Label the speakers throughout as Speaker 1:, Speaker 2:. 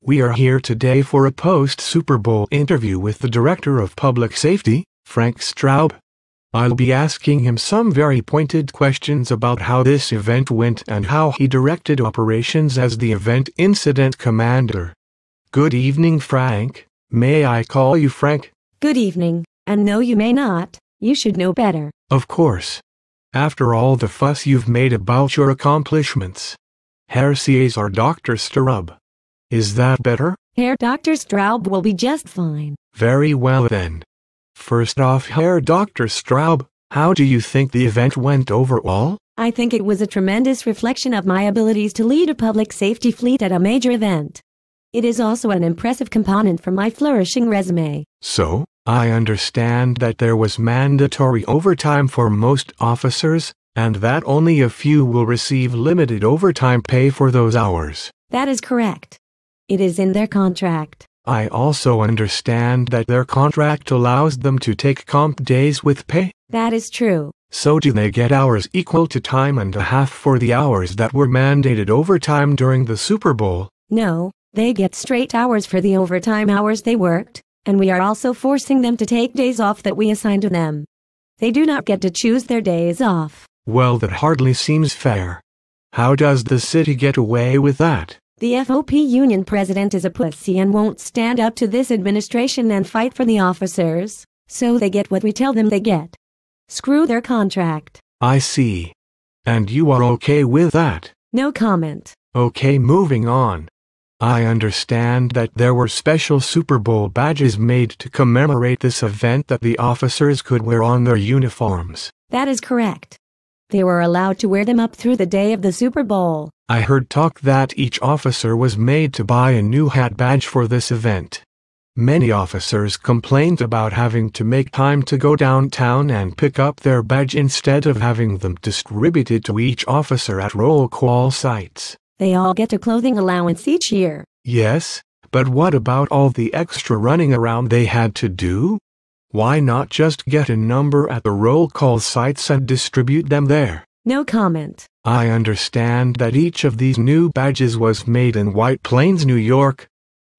Speaker 1: We are here today for a post-Super Bowl interview with the Director of Public Safety, Frank Straub. I'll be asking him some very pointed questions about how this event went and how he directed operations as the event incident commander. Good evening, Frank. May I call you Frank?
Speaker 2: Good evening, and no, you may not. You should know better.
Speaker 1: Of course. After all the fuss you've made about your accomplishments. Herr Caesar Dr. Straub. Is that better?
Speaker 2: Herr Dr. Straub will be just fine.
Speaker 1: Very well then. First off, Herr Dr. Straub, how do you think the event went overall?
Speaker 2: I think it was a tremendous reflection of my abilities to lead a public safety fleet at a major event. It is also an impressive component for my flourishing resume.
Speaker 1: So, I understand that there was mandatory overtime for most officers, and that only a few will receive limited overtime pay for those hours.
Speaker 2: That is correct. It is in their contract.
Speaker 1: I also understand that their contract allows them to take comp days with pay.
Speaker 2: That is true.
Speaker 1: So do they get hours equal to time and a half for the hours that were mandated overtime during the Super Bowl?
Speaker 2: No, they get straight hours for the overtime hours they worked, and we are also forcing them to take days off that we assign to them. They do not get to choose their days off.
Speaker 1: Well, that hardly seems fair. How does the city get away with that?
Speaker 2: The FOP union president is a pussy and won't stand up to this administration and fight for the officers, so they get what we tell them they get. Screw their contract.
Speaker 1: I see. And you are okay with that?
Speaker 2: No comment.
Speaker 1: Okay, moving on. I understand that there were special Super Bowl badges made to commemorate this event that the officers could wear on their uniforms.
Speaker 2: That is correct. They were allowed to wear them up through the day of the Super Bowl.
Speaker 1: I heard talk that each officer was made to buy a new hat badge for this event. Many officers complained about having to make time to go downtown and pick up their badge instead of having them distributed to each officer at roll call sites.
Speaker 2: They all get a clothing allowance each year.
Speaker 1: Yes, but what about all the extra running around they had to do? Why not just get a number at the roll call sites and distribute them there?
Speaker 2: No comment.
Speaker 1: I understand that each of these new badges was made in White Plains, New York.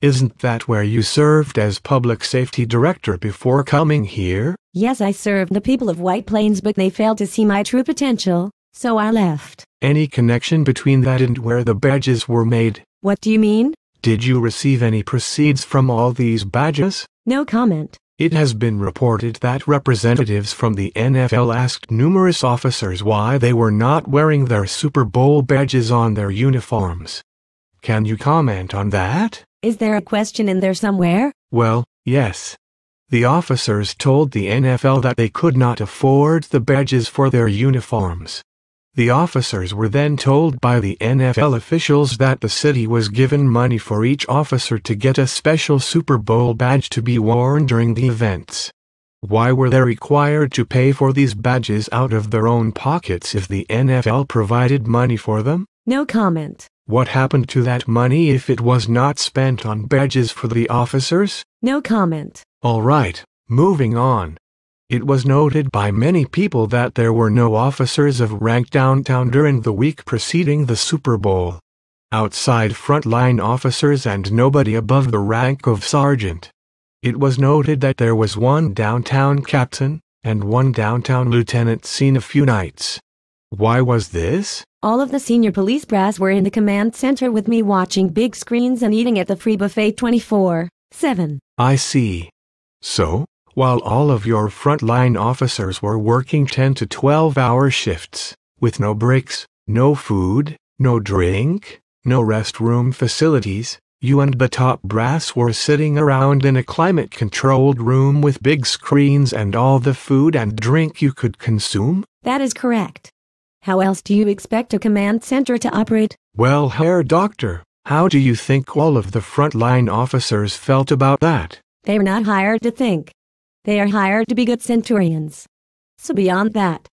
Speaker 1: Isn't that where you served as public safety director before coming here?
Speaker 2: Yes, I served the people of White Plains, but they failed to see my true potential, so I left.
Speaker 1: Any connection between that and where the badges were made?
Speaker 2: What do you mean?
Speaker 1: Did you receive any proceeds from all these badges?
Speaker 2: No comment.
Speaker 1: It has been reported that representatives from the NFL asked numerous officers why they were not wearing their Super Bowl badges on their uniforms. Can you comment on that?
Speaker 2: Is there a question in there somewhere?
Speaker 1: Well, yes. The officers told the NFL that they could not afford the badges for their uniforms. The officers were then told by the NFL officials that the city was given money for each officer to get a special Super Bowl badge to be worn during the events. Why were they required to pay for these badges out of their own pockets if the NFL provided money for them?
Speaker 2: No comment.
Speaker 1: What happened to that money if it was not spent on badges for the officers?
Speaker 2: No comment.
Speaker 1: All right, moving on. It was noted by many people that there were no officers of rank downtown during the week preceding the Super Bowl. Outside frontline officers and nobody above the rank of sergeant. It was noted that there was one downtown captain and one downtown lieutenant seen a few nights. Why was this?
Speaker 2: All of the senior police brass were in the command center with me watching big screens and eating at the free buffet 24/7.
Speaker 1: I see. So, while all of your frontline officers were working 10 to 12-hour shifts, with no breaks, no food, no drink, no restroom facilities, you and the top brass were sitting around in a climate-controlled room with big screens and all the food and drink you could consume?
Speaker 2: That is correct. How else do you expect a command center to operate?
Speaker 1: Well, Herr Doctor, how do you think all of the frontline officers felt about that?
Speaker 2: They were not hired to think. They are hired to be good centurions. So beyond that,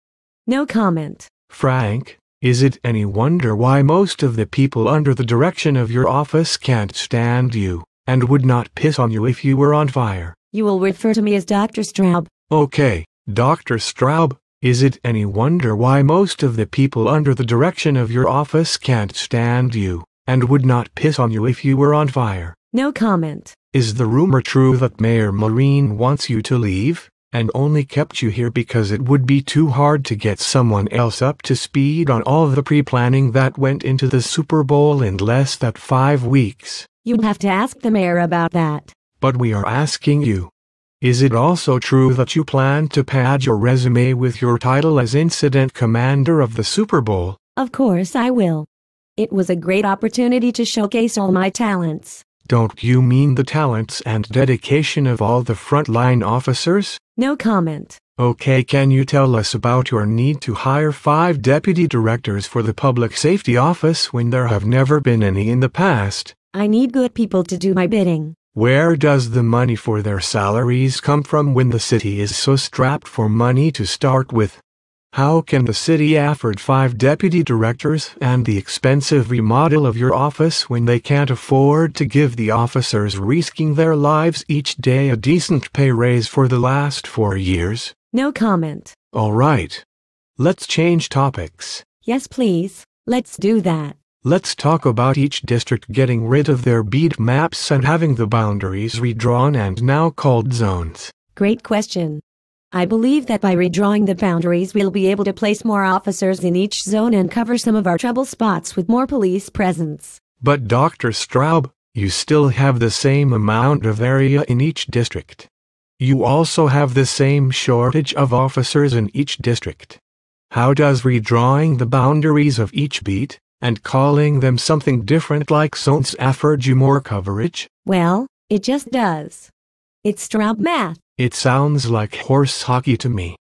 Speaker 2: no comment.
Speaker 1: Frank, is it any wonder why most of the people under the direction of your office can't stand you, and would not piss on you if you were on fire?
Speaker 2: You will refer to me as Dr. Straub.
Speaker 1: Okay, Dr. Straub, is it any wonder why most of the people under the direction of your office can't stand you, and would not piss on you if you were on fire?
Speaker 2: No comment.
Speaker 1: Is the rumor true that Mayor Maureen wants you to leave, and only kept you here because it would be too hard to get someone else up to speed on all the pre-planning that went into the Super Bowl in less than 5 weeks?
Speaker 2: You'd have to ask the mayor about that.
Speaker 1: But we are asking you. Is it also true that you plan to pad your resume with your title as Incident Commander of the Super Bowl?
Speaker 2: Of course I will. It was a great opportunity to showcase all my talents.
Speaker 1: Don't you mean the talents and dedication of all the frontline officers?
Speaker 2: No comment.
Speaker 1: Okay, can you tell us about your need to hire 5 deputy directors for the public safety office when there have never been any in the past?
Speaker 2: I need good people to do my bidding.
Speaker 1: Where does the money for their salaries come from when the city is so strapped for money to start with? How can the city afford 5 deputy directors and the expensive remodel of your office when they can't afford to give the officers risking their lives each day a decent pay raise for the last 4 years?
Speaker 2: No comment.
Speaker 1: All right. Let's change topics.
Speaker 2: Yes, please. Let's do that.
Speaker 1: Let's talk about each district getting rid of their beat maps and having the boundaries redrawn and now called zones.
Speaker 2: Great question. I believe that by redrawing the boundaries we'll be able to place more officers in each zone and cover some of our trouble spots with more police presence.
Speaker 1: But Dr. Straub, you still have the same amount of area in each district. You also have the same shortage of officers in each district. How does redrawing the boundaries of each beat and calling them something different like zones afford you more coverage?
Speaker 2: Well, it just does. It's Straub math.
Speaker 1: It sounds like horse hockey to me.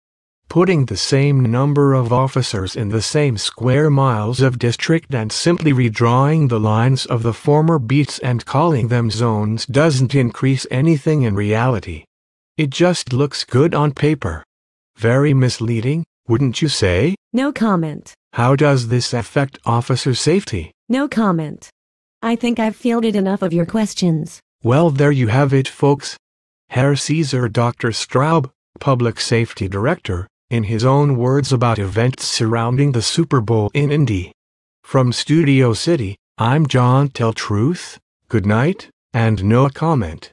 Speaker 1: Putting the same number of officers in the same square miles of district and simply redrawing the lines of the former beats and calling them zones doesn't increase anything in reality. It just looks good on paper. Very misleading, wouldn't you say?
Speaker 2: No comment.
Speaker 1: How does this affect officer safety?
Speaker 2: No comment. I think I've fielded enough of your questions.
Speaker 1: Well, there you have it, folks. Herr Caesar Dr. Straub, Public Safety Director, in his own words about events surrounding the Super Bowl in Indy. From Studio City, I'm John Tell Truth, good night, and no comment.